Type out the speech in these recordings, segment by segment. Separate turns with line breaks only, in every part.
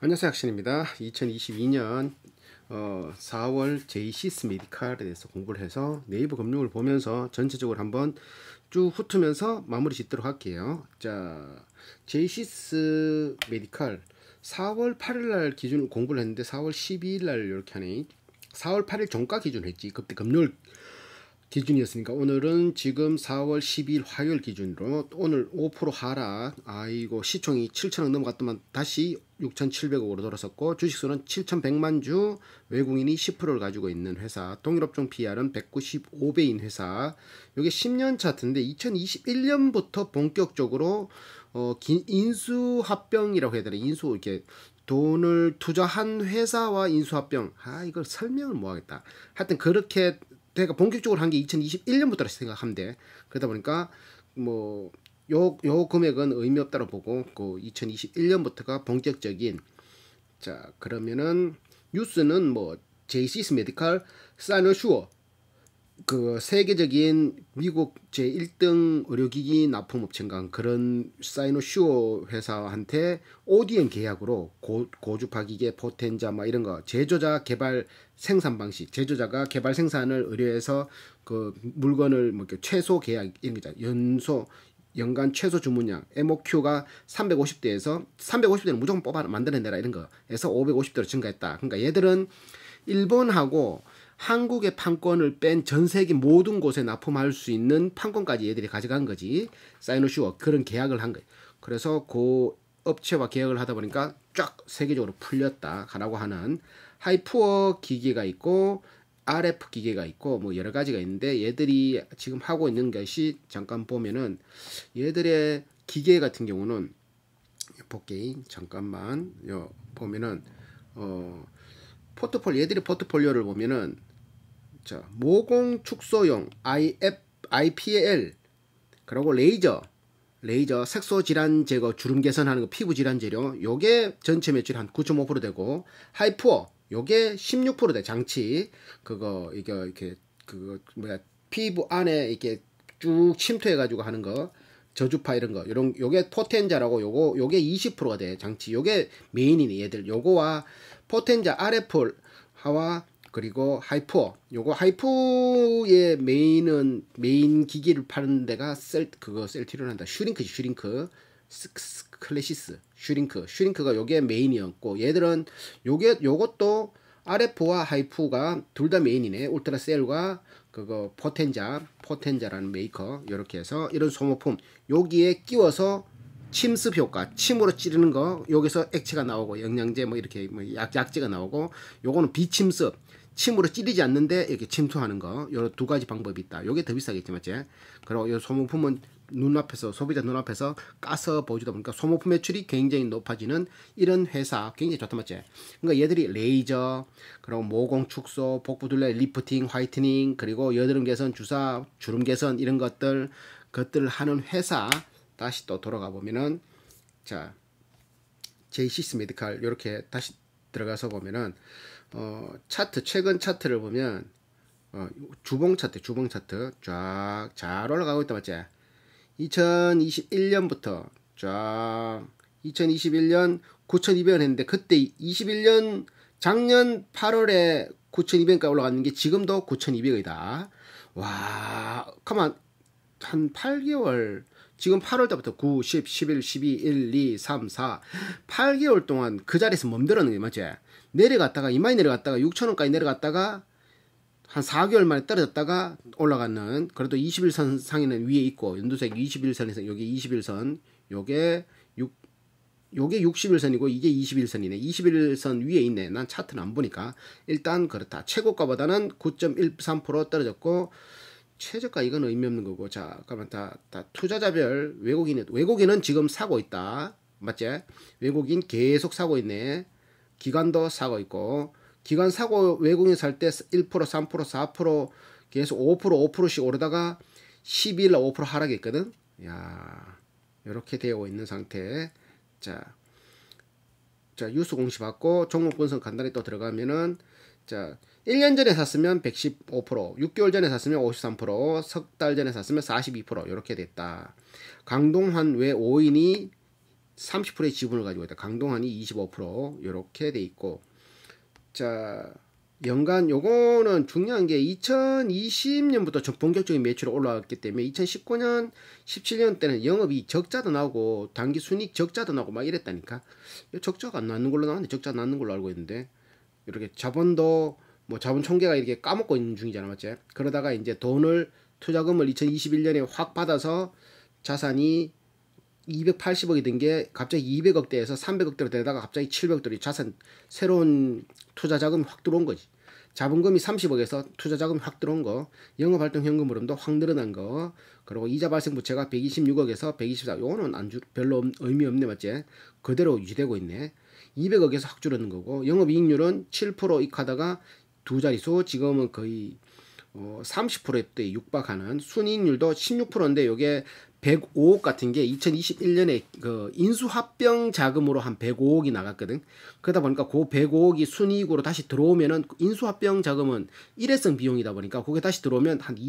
안녕하세요, 학신입니다. 2022년 4월 제이시스 메디칼에 대해서 공부를 해서 네이버 금융을 보면서 전체적으로 한번 쭉 훑으면서 마무리 짓도록 할게요. 자, 제이시스 메디칼 4월 8일 날 기준 공부를 했는데 4월 12일 날 이렇게 하네. 4월 8일 종가 기준 했지. 그때 금요일 기준이었으니까 오늘은 지금 4월 12일 화요일 기준으로 오늘 5% 하락. 아이고, 시총이 7천억 넘어갔더만 다시 6,700억으로 돌아섰고, 주식수는 7,100만 주, 외국인이 10%를 가지고 있는 회사, 동일업종 PR은 195배인 회사. 이게 10년 차트인데 2021년부터 본격적으로 인수합병이라고 해야 되나? 인수 이렇게 돈을 투자한 회사와 인수합병. 이걸 설명을 못 하겠다. 하여튼 그렇게 내가 본격적으로 한 게 2021년부터라 생각하면 돼. 그러다 보니까 요 금액은 의미 없다고 보고 그 2021년부터가 본격적인. 자, 그러면은 뉴스는 제이시스 메디칼, 사이노슈어, 그 세계적인 미국 제1등 의료기기 납품업체인가 그런 사이노슈어 회사한테 ODM 계약으로 고주파 기계, 포텐자 이런 거 제조자 개발 생산 방식, 제조자가 개발 생산을 의뢰해서 그 물건을 최소 계약 이런 거잖아. 연간 최소 주문량 MOQ가 350대에서 350대는 무조건 뽑아 만들어내라 이런 거에서 550대로 증가했다. 그러니까 얘들은 일본하고 한국의 판권을 뺀 전 세계 모든 곳에 납품할 수 있는 판권까지 얘들이 가져간 거지. 사이노슈어 그런 계약을 한 거예요. 그래서 그 업체와 계약을 하다 보니까 쫙 세계적으로 풀렸다라고 하는 하이푸어 기계가 있고 RF 기계가 있고 여러 가지가 있는데 얘들이 지금 하고 있는 것이 잠깐 보면은 얘들의 기계 같은 경우는 볼게 잠깐만 보면은 얘들의 포트폴리오를 보면은 자, 모공 축소용 IPL 그리고 레이저 색소 질환 제거 주름 개선하는 거 피부 질환 재료 요게 전체 매출 한 9.5% 되고 하이푸어 요게 16% 돼. 장치 그거 이렇게 피부 안에 이렇게 쭉 침투해 가지고 하는 거 저주파 이런 거 요게 포텐자라고 요게 20%가 돼. 장치 요게 메인이네. 얘들 요거와 포텐자 RF 하와 그리고 하이푸어 요거 하이푸의 메인 기기를 파는 데가 셀티론 한다. 슈링크 클래시스 슈링크가 요게 메인이었고 얘들은 요것도 RF와 하이푸가 둘 다 메인이네. 울트라셀과 그거 포텐자라는 메이커 요렇게 해서 이런 소모품 여기에 끼워서 침습 효과, 침으로 찌르는 거, 여기서 액체가 나오고 영양제 이렇게 약제가 나오고, 요거는 비침습, 침으로 찌르지 않는데 이렇게 침투하는 거, 요런 두 가지 방법이 있다. 요게 더 비싸겠지, 맞지? 그리고 요 소모품은 소비자 눈앞에서 까서 보여주다 보니까 소모품 매출이 굉장히 높아지는 이런 회사 굉장히 좋다, 맞지? 그러니까 얘들이 레이저, 그리고 모공 축소, 복부 둘레 리프팅, 화이트닝, 그리고 여드름 개선, 주사, 주름 개선 이런 것들을 하는 회사. 다시 또 돌아가 보면은 자 제이시스 메디칼 이렇게 다시 들어가서 보면은 차트 최근 차트를 보면 주봉 차트 쫙 잘 올라가고 있다, 맞지? 2021년부터 쫙 2021년 9,200원 했는데 그때 21년 작년 8월에 9,200원까지 올라갔는 게 지금도 9,200원이다. 와, 가만 한 8개월 지금 8월 때부터 9, 10, 11, 12, 1, 2, 3, 4 8개월 동안 그 자리에서 멈들었는 게 맞지? 내려갔다가 이마에 내려갔다가 6천원까지 내려갔다가 한 4개월 만에 떨어졌다가 올라가는 그래도 21선 상에는 위에 있고 연두색 21선에서 여기 21선 요게 60일선이고 이게 21선이네. 21선 위에 있네. 난 차트는 안 보니까 일단 그렇다. 최고가보다는 9.13% 떨어졌고 최저가 이건 의미 없는 거고. 자, 그러면 다 투자자별 외국인은 지금 사고 있다. 맞지? 외국인 계속 사고 있네. 기관도 사고 있고. 기관 사고 외국인 살 때 1%, 3%, 4% 계속 5%, 5%씩 오르다가 12일 날 5% 하락했거든. 야, 이렇게 되어 있는 상태. 자, 뉴스 공시 받고 종목 분석 간단히 또 들어가면은 자, 1년 전에 샀으면 115%, 6개월 전에 샀으면 53%, 석 달 전에 샀으면 42% 이렇게 됐다. 강동환 외 5인이 30%의 지분을 가지고 있다. 강동환이 25% 이렇게 돼 있고, 자 연간 요거는 중요한 게 2020년부터 본격적인 매출이 올라왔기 때문에 2019년 17년 때는 영업이 적자도 나오고 당기 순이익 적자도 나오고 막 이랬다니까. 적자가 안 나는 걸로 나왔는데 적자 나는 걸로 알고 있는데, 이렇게 자본도 뭐 자본 총계가 이렇게 까먹고 있는 중이잖아, 맞지? 그러다가 이제 돈을 투자금을 2021년에 확 받아서 자산이 280억이 된 게 갑자기 200억대에서 300억대로 되다가 갑자기 700억대로 자산 새로운 투자 자금이 확 들어온 거지. 자본금이 30억에서 투자 자금이 확 들어온 거, 영업활동 현금 흐름도 확 늘어난 거, 그리고 이자 발생 부채가 126억에서 124억, 요거는 별로 의미 없네, 맞지? 그대로 유지되고 있네. 200억에서 확 줄어든 거고, 영업이익률은 7% 익하다가 두 자릿수, 지금은 거의 30%대 육박하는, 순이익률도 16%인데 요게 105억 같은 게 2021년에 그 인수합병 자금으로 한 105억이 나갔거든. 그러다 보니까 그 105억이 순이익으로 다시 들어오면은, 인수합병 자금은 일회성 비용이다 보니까 그게 다시 들어오면 한 5,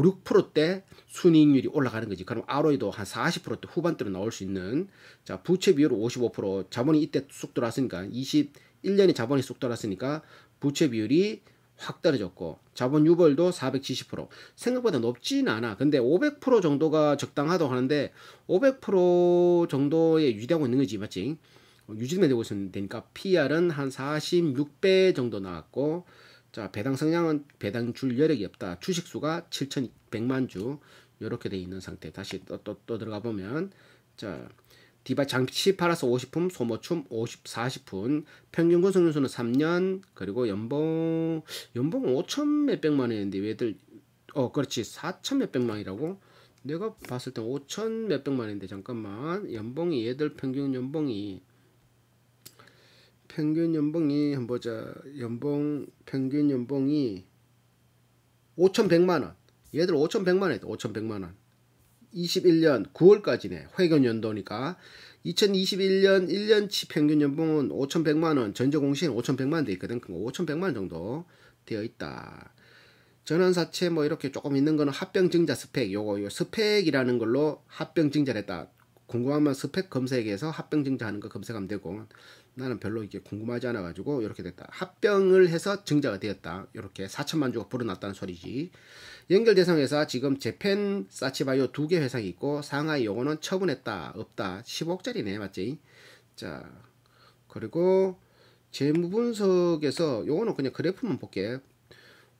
6%대 순이익률이 올라가는 거지. 그럼 ROE도 한 40%대 후반대로 나올 수 있는, 자 부채 비율 55%, 자본이 이때 쑥 들어왔으니까 21년에 자본이 쑥 들어왔으니까 부채 비율이 확 떨어졌고, 자본 유벌도 470%. 생각보다 높진 않아. 근데 500% 정도가 적당하다고 하는데 500% 정도에 유지되고 있는 거지, 맞지? 유지되면 되고 있으니까 PR은 한 46배 정도 나왔고, 자 배당 성향은 배당 줄 여력이 없다. 주식수가 7,100만 주 이렇게 돼 있는 상태. 다시 또 들어가 보면, 자 디바 장치 팔아서 50분, 소모춤 40분, 평균 근속연수는 3년, 그리고 연봉 5천 몇백만 원인데 왜들 그렇지 4천 몇백만이라고? 내가 봤을 땐 5천 몇백만 원인데, 잠깐만, 연봉이 얘들 평균 연봉이 한번 보자. 평균 연봉이 5,100만 원. 얘들 5,100만 원이다. 5,100만 원. 21년 9월까지네. 회견 연도니까 2021년 1년치 평균 연봉은 5,100만 원, 전체 공시는 5,100만 원 돼 있거든. 5,100만 원 정도 되어 있다. 전환사채 뭐 이렇게 조금 있는 거는 합병증자 스펙, 요거 스펙이라는 걸로 합병증자를 했다. 궁금하면 스펙 검색해서 합병증자하는 거 검색하면 되고, 나는 별로 이게 궁금하지 않아 가지고 이렇게 됐다. 합병을 해서 증자가 되었다. 이렇게 4천만 주가 불어났다는 소리지. 연결 대상 회사 지금 재팬, 사치바이오 두 개 회사가 있고, 상하이 요거는 처분했다, 없다. 15억짜리네, 맞지? 자 그리고 재무 분석에서 요거는 그냥 그래프만 볼게.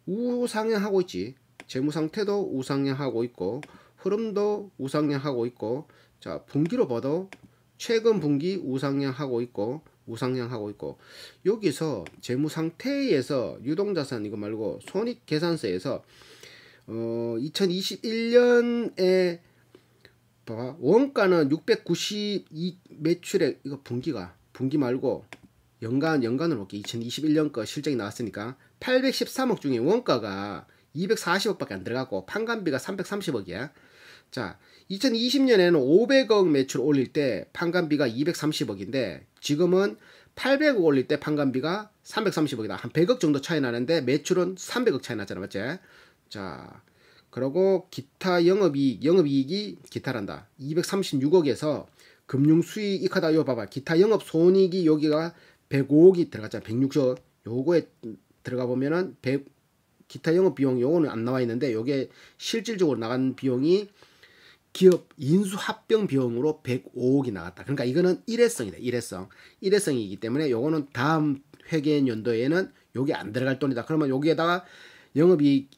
우상향하고 있지. 재무 상태도 우상향하고 있고, 흐름도 우상향하고 있고, 자 분기로 봐도 최근 분기 우상향하고 있고, 여기서 재무 상태에서 유동자산 이거 말고 손익계산서에서 2021년에 봐봐, 원가는 692, 매출액 이거 분기 말고 연간으로 볼게. 2021년 거 실적이 나왔으니까 813억 중에 원가가 240억밖에 안 들어가고 판관비가 330억이야. 자 2020년에는 500억 매출 올릴 때 판관비가 230억인데 지금은 800억 올릴 때 판관비가 330억이다. 한 100억 정도 차이 나는데 매출은 300억 차이 나잖아, 맞지? 자 그리고 기타 영업이익이 기타란다. 236억에서 금융수익 익하다. 이거 봐봐. 기타 영업손익이 여기가 105억이 들어갔잖아. 160억. 요거에 들어가 보면은 기타 영업 비용 요거는 안 나와 있는데, 요게 실질적으로 나간 비용이 기업 인수 합병 비용으로 105억이 나갔다. 그러니까 이거는 일회성이다. 일회성이기 때문에 요거는 다음 회계 연도에는 요게 안 들어갈 돈이다. 그러면 여기에다가 영업이익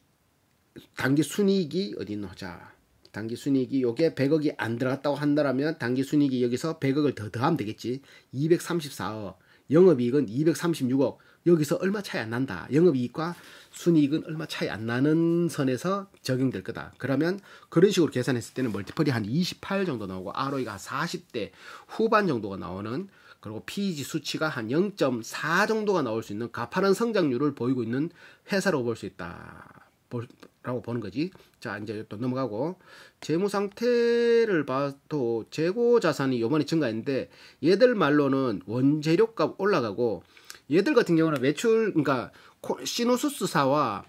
단기 순이익이 어디 있노? 자 단기 순이익이 요게 100억이 안 들어갔다고 한다면 단기 순이익이 여기서 100억을 더하면 되겠지. 234억. 영업이익은 236억. 여기서 얼마 차이 안 난다. 영업이익과 순이익은 얼마 차이 안 나는 선에서 적용될 거다. 그러면 그런 식으로 계산했을 때는 멀티플이 한 28 정도 나오고, ROE가 한 40대 후반 정도가 나오는, 그리고 PEG 수치가 한 0.4 정도가 나올 수 있는 가파른 성장률을 보이고 있는 회사로 볼 수 있다. 라고 보는 거지. 자 이제 또 넘어가고, 재무 상태를 봐도 재고 자산이 요번에 증가했는데, 얘들 말로는 원재료값 올라가고, 얘들 같은 경우는 매출, 그러니까 시노수스사와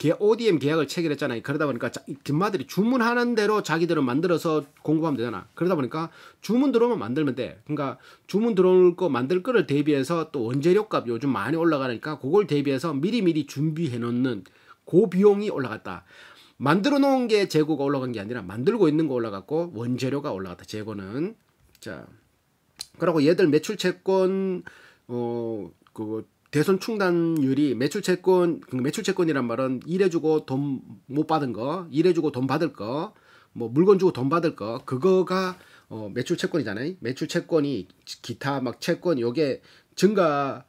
ODM 계약을 체결했잖아요. 그러다 보니까 뒷마들이 주문하는 대로 자기들은 만들어서 공급하면 되잖아. 그러다 보니까 주문 들어오면 만들면 돼. 그러니까 주문 들어올 거 만들 거를 대비해서 또 원재료값 요즘 많이 올라가니까 그걸 대비해서 미리미리 준비해 놓는 그 비용이 올라갔다. 만들어 놓은 게 재고가 올라간 게 아니라 만들고 있는 거 올라갔고 원재료가 올라갔다. 재고는. 자, 그리고 얘들 매출 채권 그 대손 충당률이 매출 채권이란 말은 일해주고 돈 못 받은 거, 일해주고 돈 받을 거, 뭐 물건 주고 돈 받을 거, 그거가 매출 채권이잖아요. 매출 채권이 기타 막 채권 요게 증가한다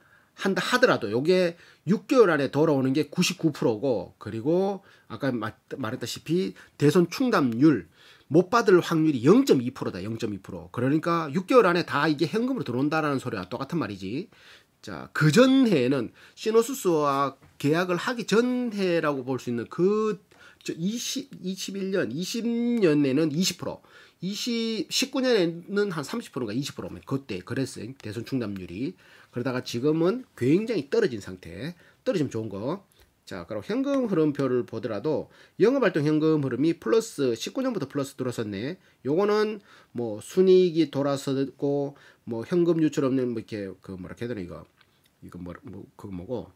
하더라도 요게 6개월 안에 돌아오는 게 99%고, 그리고 아까 말했다시피 대손 충당률 못 받을 확률이 0.2%다. 0.2%. 그러니까 6개월 안에 다 이게 현금으로 들어온다라는 소리와 똑같은 말이지. 자, 그 전해에는 시노수스와 계약을 하기 전해라고 볼 수 있는 그 21년, 20년에는 20%, 19년에는 한 30%인가 20%면 그때 그랬어요. 대손 충당률이. 그러다가 지금은 굉장히 떨어진 상태. 떨어지면 좋은 거. 자, 그리고 현금 흐름표를 보더라도 영업활동 현금 흐름이 플러스 19년부터 플러스 들어섰네. 요거는 뭐 순이익이 돌아섰고 뭐 현금 유출 없는 뭐 이렇게 그 뭐라 해야 되나 이거 그거 뭐고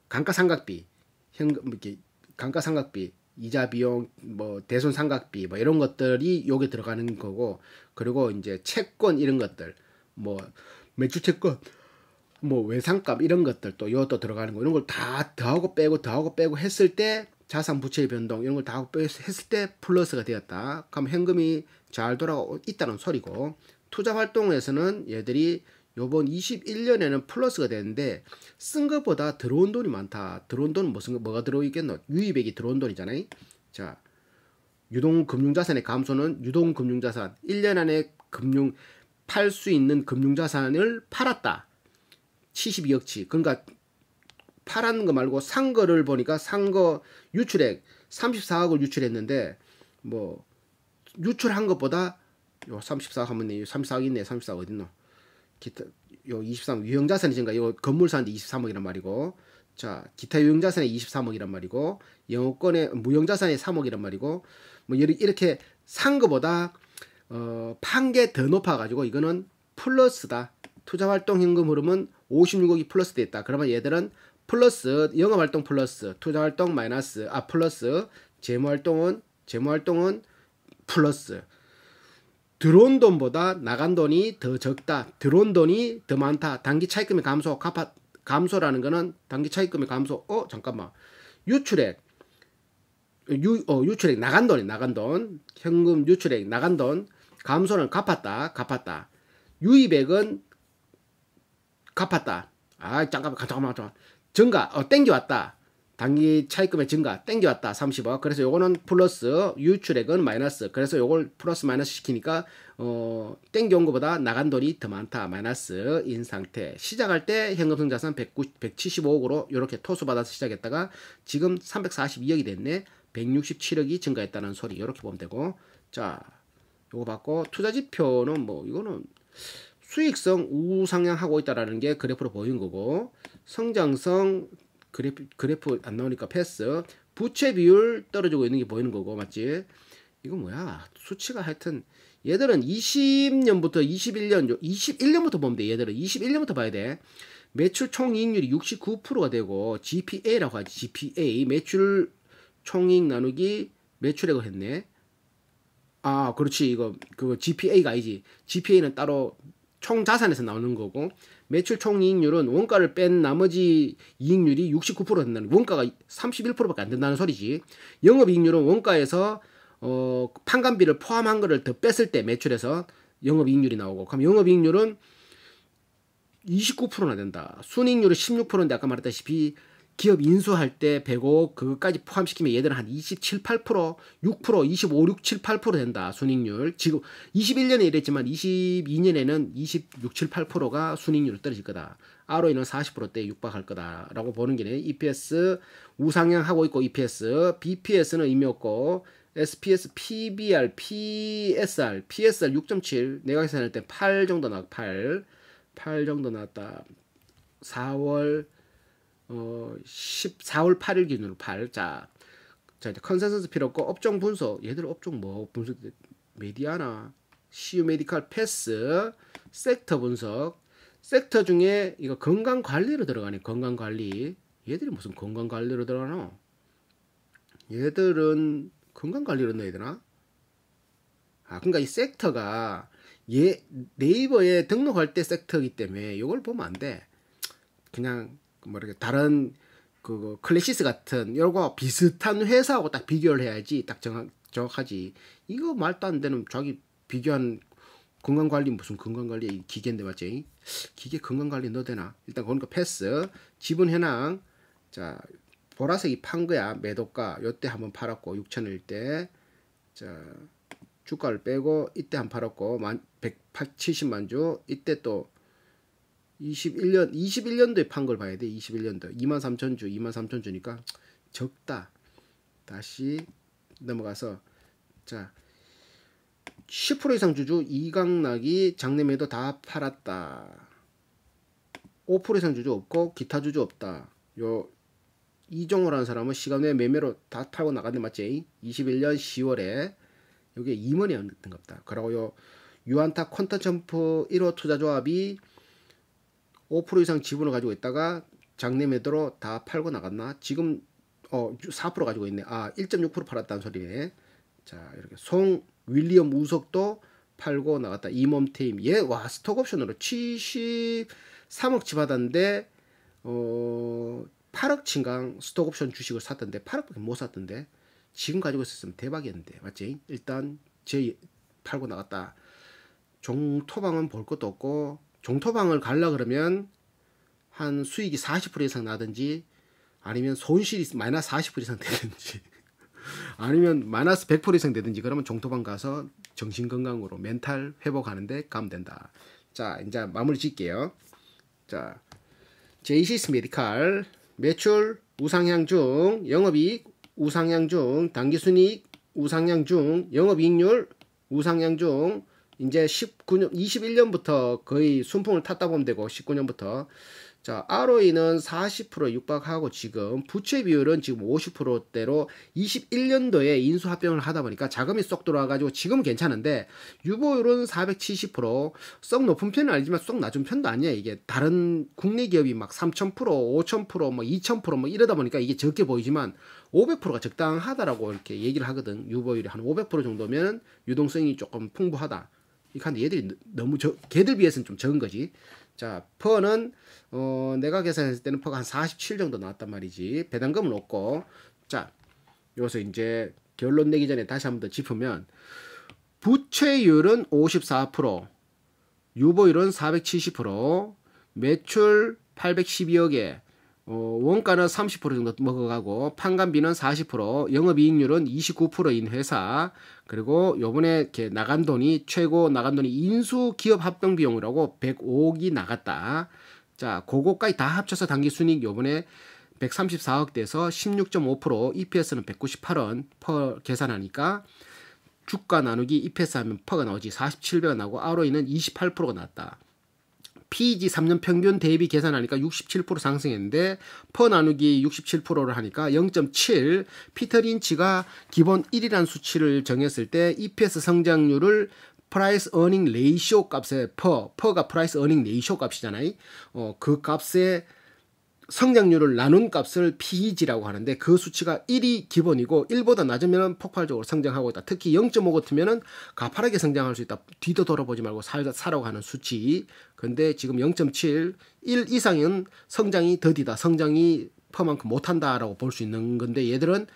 감가상각비 현금 뭐 이렇게 감가상각비 이자 비용 뭐 대손 상각비 뭐 이런 것들이 요게 들어가는 거고, 그리고 이제 채권 이런 것들 뭐 매출 채권 뭐 외상값 이런 것들 또 이것도 들어가는 거, 이런 걸 다 더하고 빼고 했을 때 자산 부채의 변동 이런 걸 다 하고 빼고 했을 때 플러스가 되었다. 그럼 현금이 잘 돌아가고 있다는 소리고, 투자 활동에서는 얘들이 요번 21년에는 플러스가 되는데 쓴 것보다 들어온 돈이 많다. 들어온 돈은 뭐가 들어있겠노? 유입액이 들어온 돈이잖아요. 자, 유동금융자산의 감소는 유동금융자산 1년 안에 팔 수 있는 금융자산을 팔았다. 72억치. 그러니까 팔았는 거 말고 산 거를 보니까 산 거 유출액 34억을 유출했는데 뭐 유출한 것보다 요 34억 하면 34억 있네. 34억 어딨노? 기타 요 23억 유형자산이 증가. 요 건물 사는데 23억이란 말이고, 자 기타 유형자산에 23억이란 말이고, 영업권에 무형자산에 3억이란 말이고, 뭐 이렇게 산 거보다 판 게 더 높아가지고 이거는 플러스다. 투자활동 현금 흐름은 56억이 플러스 됐다. 그러면 얘들은 플러스 영업활동 플러스 투자활동 마이너스 플러스 재무활동은 플러스. 들어온 돈보다 나간 돈이 더 적다. 들어온 돈이 더 많다. 단기 차입금의 감소라는 거는 단기 차입금의 감소. 잠깐만. 유출액 나간 돈. 현금 유출액 나간 돈 감소는 갚았다. 유입액은 갚았다. 잠깐만. 증가, 땡겨왔다. 단기 차입금의 증가, 땡겨왔다. 30억. 그래서 요거는 플러스, 유출액은 마이너스. 그래서 요걸 플러스 마이너스 시키니까, 땡겨온 것보다 나간 돈이 더 많다. 마이너스인 상태. 시작할 때 현금성 자산 175억으로 요렇게 토수받아서 시작했다가 지금 342억이 됐네. 167억이 증가했다는 소리. 요렇게 보면 되고. 자, 요거 받고, 투자지표는 뭐, 이거는, 수익성 우상향하고 있다라는 게 그래프로 보이는 거고, 성장성 그래프 안 나오니까 패스, 부채 비율 떨어지고 있는 게 보이는 거고, 맞지? 이거 뭐야? 수치가 하여튼 얘들은 20년부터 21년부터 보면 돼. 얘들은 21년부터 봐야 돼. 매출 총이익률이 69%가 되고 GPA라고 하지. GPA 매출 총이익 나누기 매출액을 했네. 그렇지. 그거 GPA가 아니지. GPA는 따로 총 자산에서 나오는 거고, 매출 총이익률은 원가를 뺀 나머지 이익률이 69% 된다는, 원가가 31%밖에 안 된다는 소리지. 영업이익률은 원가에서 판관비를 포함한 거를 더 뺐을 때 매출에서 영업이익률이 나오고, 그럼 영업이익률은 29%나 된다. 순이익률은 16%인데 아까 말했다시피 기업 인수할 때 100억 그것까지 포함시키면 얘들은 한 27, 8%, 6%, 25, 6, 7, 8% 된다. 순이익률. 지금 21년에 이랬지만 22년에는 26, 7, 8%가 순이익률로 떨어질 거다. ROE는 40%대에 육박할 거다라고 보는 게네. EPS 우상향 하고 있고, EPS, BPS는 의미 없고, SPS, PBR, PSR 6.7. 내가 계산할 때 8 정도 나왔다. 8 정도 나왔다. 4월 14월 8일 기준으로 8. 자 이제 컨센서스 필요 없고 업종 분석. 얘들 업종 뭐 분석 메디아나 CU 메디칼 패스 섹터 분석. 섹터 중에 이거 건강 관리로 들어가네. 건강 관리. 얘들이 무슨 건강 관리로 들어가노? 얘들은 건강 관리로 넣어야 되나? 그러니까 이 섹터가 네이버에 등록할 때 섹터이기 때문에 이걸 보면 안 돼. 그냥 뭐랄까 다른 그 클래시스 같은 이거 비슷한 회사하고 딱 비교를 해야지 딱 정확하지. 이거 말도 안 되는 자기 비교한 건강관리 무슨 건강관리 기계인데 맞지? 기계 건강관리 넣어도 되나? 일단 그러니까 패스 지분 현황. 자 보라색이 판 거야. 매도가 요때 한번 팔았고 6천일 때. 자 주가를 빼고 이때 한 팔았고 170만 주. 이때 또 21년도에 판 걸 봐야 돼. 21년도 23,000주 23,000주니까 적다. 다시 넘어가서 자 10% 이상 주주 이강락이 장내매도 다 팔았다. 5% 이상 주주 없고 기타 주주 없다. 요 이종호라는 사람은 시간 외 매매로 다 팔고 나갔는데 맞지? 21년 10월에 여기에 임원이었던 겁니다. 그리고 요 유한타 퀀텀점프 1호 투자조합이 5% 이상 지분을 가지고 있다가 장내 매도로 다 팔고 나갔나? 지금 4% 가지고 있네. 1.6% 팔았다는 소리네. 자 이렇게 송 윌리엄 우석도 팔고 나갔다. 이몸테임 얘 와 스톡옵션으로 73억치 받았는데 8억 친강 스톡옵션 주식을 샀던데 8억밖에 못 샀던데 지금 가지고 있었으면 대박이었는데 맞지? 일단 제 팔고 나갔다. 종토방은 볼 것도 없고 종토방을 갈라 그러면 한 수익이 40% 이상 나든지 아니면 손실이 마이너스 40% 이상 되든지 아니면 마이너스 100% 이상 되든지 그러면 종토방 가서 정신건강으로 멘탈 회복하는데 가면 된다. 자 이제 마무리 짓게요. 자 제이시스 메디칼 매출 우상향 중, 영업이익 우상향 중, 당기순이익 우상향 중, 영업이익률 우상향 중. 이제 21년부터 거의 순풍을 탔다 보면 되고 19년부터 자 ROE는 40% 육박하고 지금 부채 비율은 지금 50%대로 21년도에 인수합병을 하다 보니까 자금이 쏙 들어와가지고 지금은 괜찮은데 유보율은 470%. 썩 높은 편은 아니지만 썩 낮은 편도 아니야. 이게 다른 국내 기업이 막 3000%, 5000%, 뭐 2000% 뭐 이러다 보니까 이게 적게 보이지만 500%가 적당하다라고 이렇게 얘기를 하거든. 유보율이 한 500% 정도면 유동성이 조금 풍부하다. 근데 얘들이 너무 걔들 비해서는 좀 적은 거지. 자, 퍼는 내가 계산했을 때는 퍼가 한 47 정도 나왔단 말이지. 배당금은 없고. 자, 여기서 이제 결론 내기 전에 다시 한번 더 짚으면 부채율은 54%, 유보율은 470%, 매출 812억에 원가는 30% 정도 먹어가고 판관비는 40%, 영업이익률은 29%인 회사. 그리고 요번에 이렇게 나간 돈이 최고 나간 돈이 인수 기업 합병 비용이라고 105억이 나갔다. 자, 그거까지 다 합쳐서 당기순이익 요번에 134억 돼서 16.5%, EPS는 198원 퍼 계산하니까 주가 나누기 EPS 하면 퍼가 나오지. 47배가 나오고 ROE는 28%가 나왔다. PEG 3년 평균 대비 계산하니까 67% 상승했는데 퍼 나누기 67%를 하니까 0.7. 피터 린치가 기본 1이라는 수치를 정했을 때 EPS 성장률을 프라이스 어닝 레이시오 값에 퍼가 프라이스 어닝 레이시오 값이잖아요. 그 값에 성장률을 나눈 값을 PEG라고 하는데 그 수치가 1이 기본이고 1보다 낮으면 폭발적으로 성장하고 있다. 특히 0.5 같으면 가파르게 성장할 수 있다. 뒤도 돌아보지 말고 사라고 하는 수치. 근데 지금 0.7, 1 이상은 성장이 더디다. 성장이 퍼만큼 못한다라고 볼 수 있는 건데 얘들은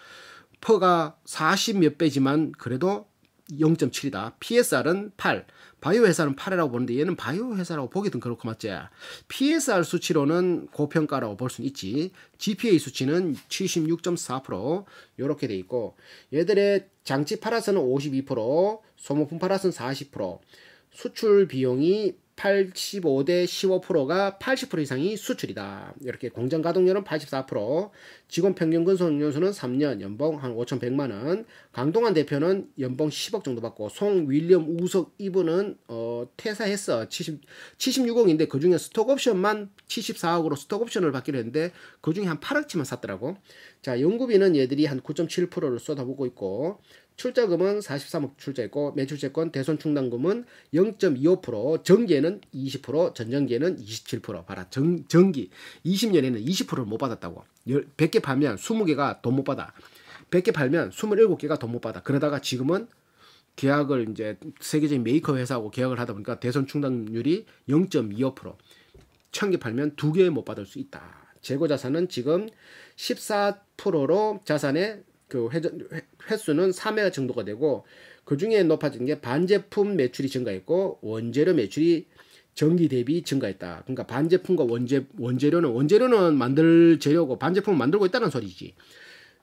퍼가 40 몇 배지만 그래도 0.7이다. PSR은 8. 바이오 회사는 8이라고 보는데 얘는 바이오 회사라고 보기든 그렇고 맞지. PSR 수치로는 고평가라고 볼 수는 있지. GPA 수치는 76.4% 이렇게 돼 있고 얘들의 장치 팔아서는 52%, 소모품 팔아서는 40%, 수출 비용이 85대 15%가 80% 이상이 수출이다. 이렇게 공장 가동률은 84%, 직원 평균 근속연수는 3년, 연봉 한 5,100만 원. 강동환 대표는 연봉 10억 정도 받고, 송 윌리엄 우석 이분은 퇴사했어. 76억인데 그 중에 스톡옵션만 74억으로 스톡옵션을 받기로 했는데 그 중에 한 8억치만 샀더라고. 자, 연구비는 얘들이 한 9.7%를 쏟아붓고 있고, 출자금은 43억 출자했고, 매출채권 대손충당금은 0.25%, 전기에는 20%, 전전기에는 27%. 봐라, 전기 20년에는 20%를 못 받았다고. 100개 팔면 20개가 돈 못 받아. 100개 팔면 27개가 돈 못 받아. 그러다가 지금은 계약을 이제 세계적인 메이커 회사하고 계약을 하다 보니까 대손충당률이 0.25%. 1000개 팔면 2개 못 받을 수 있다. 재고 자산은 지금 14%로 자산의 그 횟수는 3회 정도가 되고, 그 중에 높아진 게 반제품 매출이 증가했고, 원재료 매출이 전기 대비 증가했다. 그러니까 반제품과 원재료는 만들 재료고 반제품은 만들고 있다는 소리지.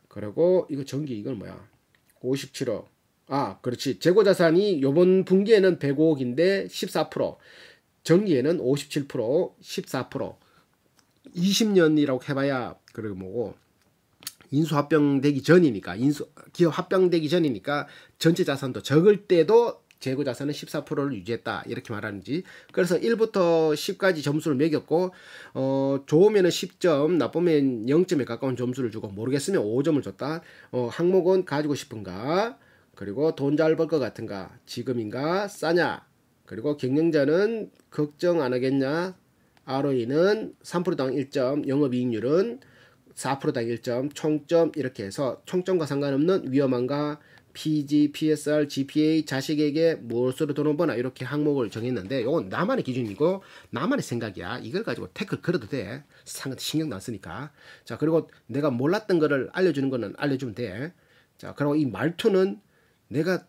그리고 이거 전기 이건 뭐야? 57억. 아, 그렇지. 재고 자산이 요번 분기에는 105억인데 14%. 전기에는 57%, 14%. 20년이라고 해봐야 그리고 뭐고, 인수합병되기 전이니까, 기업 합병되기 전이니까 전체 자산도 적을 때도 재고 자산은 14%를 유지했다, 이렇게 말하는지. 그래서 1부터 10까지 점수를 매겼고, 좋으면은 10점, 나쁘면 0점에 가까운 점수를 주고, 모르겠으면 5점을 줬다. 항목은 가지고 싶은가, 그리고 돈 잘 벌 것 같은가, 지금인가, 싸냐, 그리고 경영자는 걱정 안 하겠냐, ROE는 3%당 1점, 영업이익률은 4%당 1점, 총점, 이렇게 해서 총점과 상관없는 위험한가, PG, PSR, GPA, 자식에게 무엇으로 돈을 버나, 이렇게 항목을 정했는데, 이건 나만의 기준이고 나만의 생각이야. 이걸 가지고 태클 걸어도 돼. 신경도 안 쓰니까. 자, 그리고 내가 몰랐던 거를 알려주는 거는 알려주면 돼. 자, 그리고 이 말투는 내가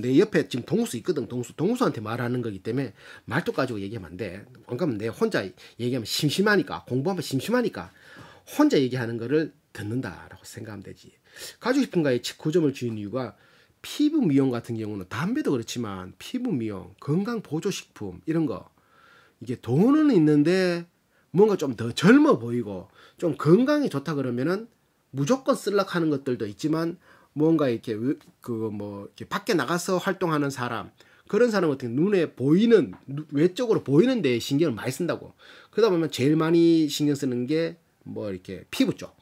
내 옆에 지금 동수 있거든. 동수한테 말하는 거기 때문에 말투 가지고 얘기하면 안 돼. 안 그러면 내 혼자 얘기하면 심심하니까, 공부하면 심심하니까 혼자 얘기하는 거를 듣는다라고 생각하면 되지. 가지고 싶은가에 9점을 주는 이유가, 피부 미용 같은 경우는 담배도 그렇지만 피부 미용, 건강 보조식품 이런 거, 이게 돈은 있는데 뭔가 좀 더 젊어 보이고 좀 건강이 좋다 그러면은 무조건 쓰려고 하는 것들도 있지만, 뭔가 이렇게 이렇게 밖에 나가서 활동하는 사람, 그런 사람 같은 눈에 보이는, 외적으로 보이는 데에 신경을 많이 쓴다고. 그러다 보면 제일 많이 신경 쓰는 게 뭐 이렇게 피부 쪽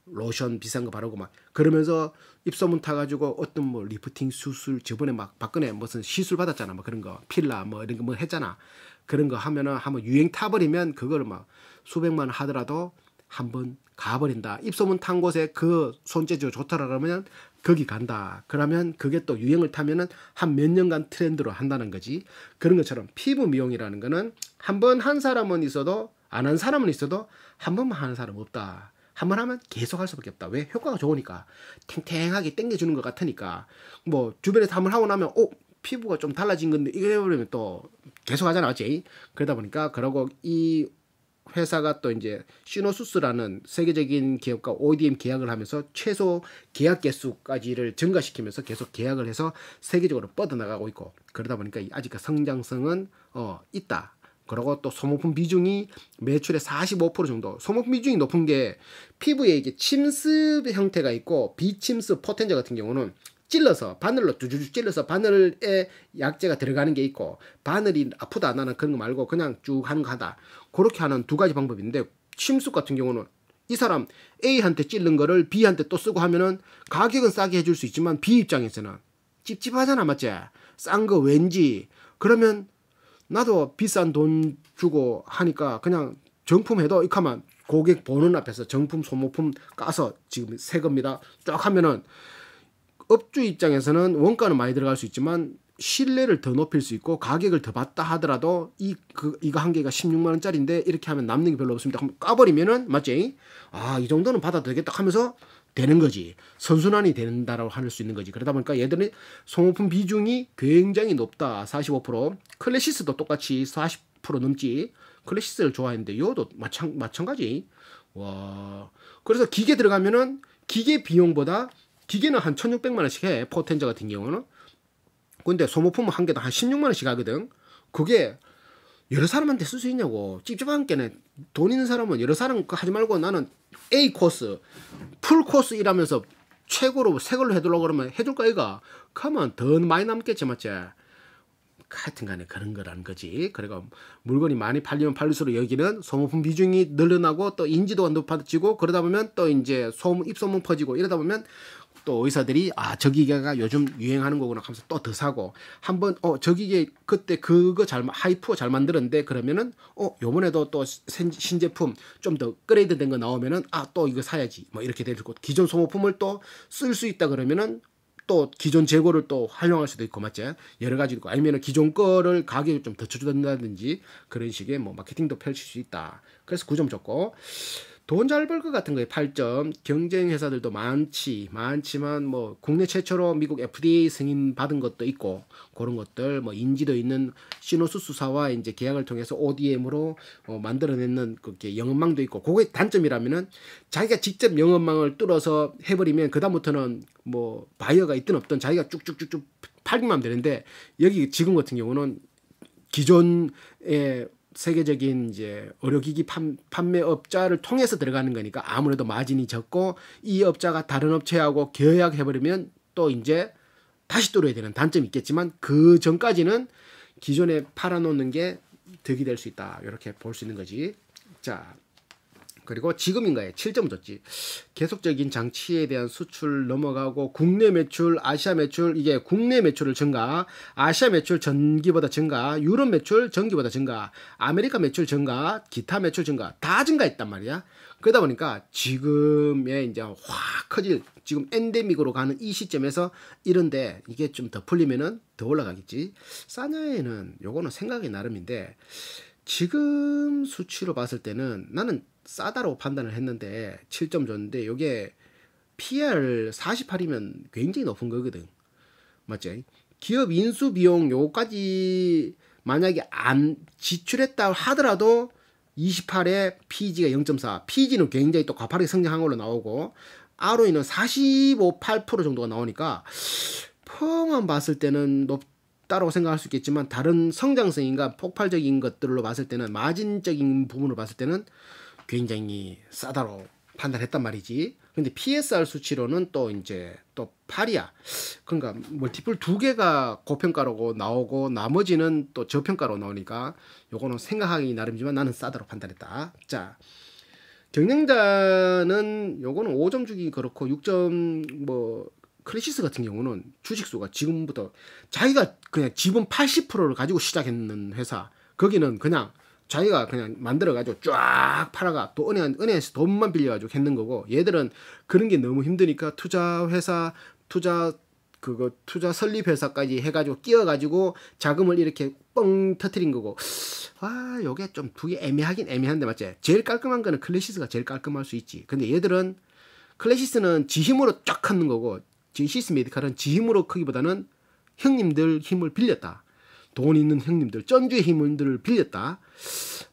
로션 비싼 거 바르고 막 그러면서 입소문 타가지고 어떤 뭐 리프팅 수술, 저번에 막 박근혜 무슨 시술 받았잖아. 뭐 그런 거 필라 뭐 이런 거 뭐 했잖아. 그런 거 하면은 한번 유행 타버리면 그거를 막 수백만 원 하더라도 한번 가버린다. 입소문 탄 곳에 그 손재주 좋더라 그러면 거기 간다. 그러면 그게 또 유행을 타면은 한 몇 년간 트렌드로 한다는 거지. 그런 것처럼 피부 미용이라는 거는 한 번 한 사람은 있어도 안 한 사람은 있어도 한 번만 하는 사람 없다. 한 번 하면 계속 할 수밖에 없다. 왜? 효과가 좋으니까. 탱탱하게 땡겨주는 것 같으니까. 뭐 주변에서 한 번 하고 나면 피부가 좀 달라진 건데 이거 해버리면 또 계속 하잖아. 어째? 그러다 보니까 그러고 이 회사가 또 이제 시노수스라는 세계적인 기업과 ODM 계약을 하면서 최소 계약 개수까지를 증가시키면서 계속 계약을 해서 세계적으로 뻗어나가고 있고, 그러다 보니까 아직 성장성은 있다. 그리고 또 소모품 비중이 매출의 45% 정도. 소모품 비중이 높은 게 피부에 이게 침습 형태가 있고 비침습 포텐자 같은 경우는 찔러서 바늘로 쭈쭈쭈 찔러서 바늘에 약재가 들어가는 게 있고, 바늘이 아프다 안 하는 그런 거 말고 그냥 쭉 하는 거 하다. 그렇게 하는 두 가지 방법이 있는데, 침습 같은 경우는 이 사람 A한테 찔른 거를 B한테 또 쓰고 하면은 가격은 싸게 해줄 수 있지만 B 입장에서는 찝찝하잖아. 맞지? 싼 거 왠지. 그러면 나도 비싼 돈 주고 하니까 그냥 정품 해도 이렇게 하면 고객 보는 앞에서 정품 소모품 까서 지금 새 겁니다 쫙 하면은 업주 입장에서는 원가는 많이 들어갈 수 있지만 신뢰를 더 높일 수 있고, 가격을 더 받다 하더라도 이거 한 개가 16만 원짜리인데 이렇게 하면 남는 게 별로 없습니다. 그럼 까버리면은 맞지? 이 정도는 받아도 되겠다 하면서 되는 거지. 선순환이 된다라고 할 수 있는 거지. 그러다 보니까 얘들은 소모품 비중이 굉장히 높다. 45%. 클래시스도 똑같이 40% 넘지. 클래시스를 좋아했는데 이것도 마찬가지. 와. 그래서 기계 들어가면은 기계 비용보다, 기계는 한 1,600만 원씩 해. 포텐저 같은 경우는. 근데 소모품은 한 개도 한 16만 원씩 하거든. 그게 여러 사람한테 쓸 수 있냐고. 찝찝한 게네. 돈 있는 사람은 여러 사람 하지 말고 나는 A 코스, 풀 코스 일하면서 최고로 새 걸로 해두려고 그러면 해줄 거이가. 그러면 더 많이 남겠지 맞지? 하여튼 간에 그런 거라는 거지. 그리고 물건이 많이 팔리면 팔릴수록 여기는 소모품 비중이 늘어나고 또 인지도가 높아지고 그러다 보면 또 이제 입소문 퍼지고 이러다 보면 또 의사들이 저 기계가 요즘 유행하는 거구나 하면서 또 더 사고 한번 저 기계 그때 그거 하이프어 잘 만들었는데 그러면은 요번에도 또 신제품 좀 더 업그레이드 된 거 나오면은 또 이거 사야지 뭐 이렇게 되고 기존 소모품을 또 쓸 수 있다 그러면은 또 기존 재고를 또 활용할 수도 있고 맞지? 여러 가지 있고 아니면 기존 거를 가격을 좀 더 줄여준다든지 그런 식의 뭐 마케팅도 펼칠 수 있다. 그래서 9점 줬고 돈 잘 벌 것 같은 거에 8점. 경쟁 회사들도 많지만 뭐 국내 최초로 미국 FDA 승인 받은 것도 있고 그런 것들 뭐 인지도 있는 시노수수사와 이제 계약을 통해서 ODM으로 만들어내는 그게 영업망도 있고 그게 단점이라면은 자기가 직접 영업망을 뚫어서 해버리면 그다음부터는 뭐 바이어가 있든 없든 자기가 쭉쭉쭉쭉 팔기만 하면 되는데 여기 지금 같은 경우는 기존의 세계적인 이제 의료기기 판매업자를 통해서 들어가는 거니까 아무래도 마진이 적고 이 업자가 다른 업체하고 계약해버리면 또 이제 다시 뚫어야 되는 단점이 있겠지만 그 전까지는 기존에 팔아놓는 게 득이 될 수 있다. 이렇게 볼 수 있는 거지. 자, 그리고 지금인가에 7점 줬지. 계속적인 장치에 대한 수출 넘어가고 국내 매출, 아시아 매출 이게 국내 매출을 증가, 아시아 매출 전기보다 증가, 유럽 매출 전기보다 증가, 아메리카 매출 증가, 기타 매출 증가 다 증가했단 말이야. 그러다 보니까 지금의 이제 확 커질 지금 엔데믹으로 가는 이 시점에서 이런데 이게 좀 더 풀리면은 더 올라가겠지. 사냐에는 요거는 생각이 나름인데 지금 수치로 봤을 때는 나는 싸다라고 판단을 했는데 7점 줬는데 이게 PR 48이면 굉장히 높은 거거든. 맞지? 기업 인수 비용 요까지 만약에 안 지출했다 하더라도 28에 PEG가 0.4. PEG는 굉장히 또 가파르게 성장한 걸로 나오고 ROE는 45.8% 정도가 나오니까 펑만 봤을 때는 높다고 생각할 수 있겠지만 다른 성장성인가 폭발적인 것들로 봤을 때는 마진적인 부분으로 봤을 때는 굉장히 싸다로 판단했단 말이지. 근데 PSR 수치로는 또 이제 또 8이야. 그러니까 멀티플 2개가 고평가로 나오고 나머지는 또 저평가로 나오니까 요거는 생각하기 나름이지만 나는 싸다로 판단했다. 자, 경쟁자는 요거는 5점 주기 그렇고 6점 뭐 크리시스 같은 경우는 주식수가 지금부터 자기가 그냥 지분 80%를 가지고 시작했는 회사. 거기는 그냥 자기가 그냥 만들어가지고 쫙 팔아가 또 은행에서 돈만 빌려가지고 했는 거고 얘들은 그런 게 너무 힘드니까 투자 설립 회사까지 해가지고 끼워가지고 자금을 이렇게 뻥 터트린 거고 요게 좀 두 개 애매하긴 애매한데 맞지? 제일 깔끔한 거는 클래시스가 제일 깔끔할 수 있지. 근데 얘들은 클래시스는 지 힘으로 쫙 하는 거고 GCS 메디칼은 지 힘으로 크기보다는 형님들 힘을 빌렸다. 돈 있는 형님들, 쩐주의 힘들을 빌렸다.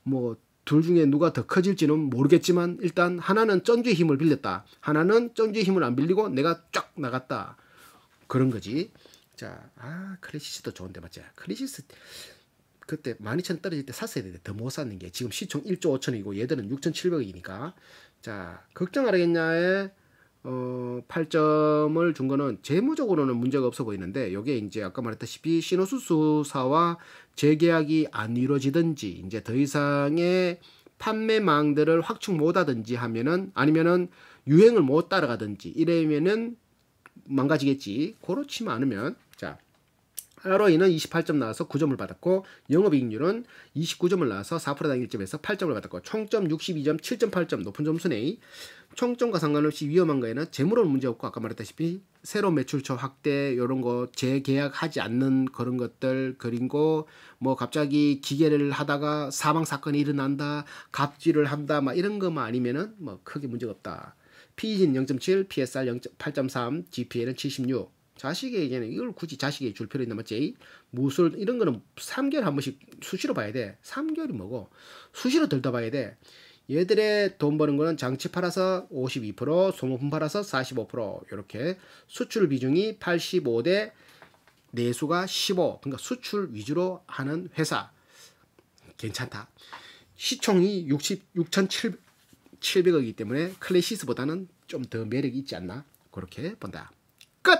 뭐 둘 중에 누가 더 커질지는 모르겠지만 일단 하나는 쩐주의 힘을 빌렸다. 하나는 쩐주의 힘을 안 빌리고 내가 쫙 나갔다. 그런 거지. 자, 클래시스도 좋은데 맞지? 클래시스 그때 12,000 떨어질 때 샀어야 되는데 더 못 샀는 게 지금 시총 1조 5천억이고 얘들은 6,700억이니까 자, 걱정하겠냐에 8점을 준 거는 재무적으로는 문제가 없어 보이는데 요게 이제 아까 말했다시피 시노수수사와 재계약이 안 이루어지든지 이제 더 이상의 판매망들을 확충 못 하든지 하면은 아니면은 유행을 못 따라가든지 이러면은 망가지겠지. 그렇지만 않으면 자 ROE는 28점 나와서 9점을 받았고 영업이익률은 29점을 나와서 4%당 1점에서 8점을 받았고 총점 62점 7.8점 높은 점수네. 총점과 상관없이 위험한 거에는 재무로는 문제없고 아까 말했다시피 새로운 매출처 확대 이런 거 재계약하지 않는 그런 것들 그리고 뭐 갑자기 기계를 하다가 사망 사건이 일어난다 갑질을 한다 막 이런 것만 아니면은 뭐 크게 문제가 없다. PEG는 0.7, PSR 8.3, GPA는 76. 자식에게는 이걸 굳이 자식에게 줄 필요 있나 맞지? 무술 이런 거는 3개월 한 번씩 수시로 봐야 돼. 3개월이 뭐고 수시로 들떠봐야 돼. 얘들의 돈 버는 거는 장치 팔아서 52%, 소모품 팔아서 45% 이렇게 수출 비중이 85대 내수가 15. 그러니까 수출 위주로 하는 회사. 괜찮다. 시총이 6,700억이기 때문에 클래시스보다는 좀 더 매력이 있지 않나 그렇게 본다. 끝!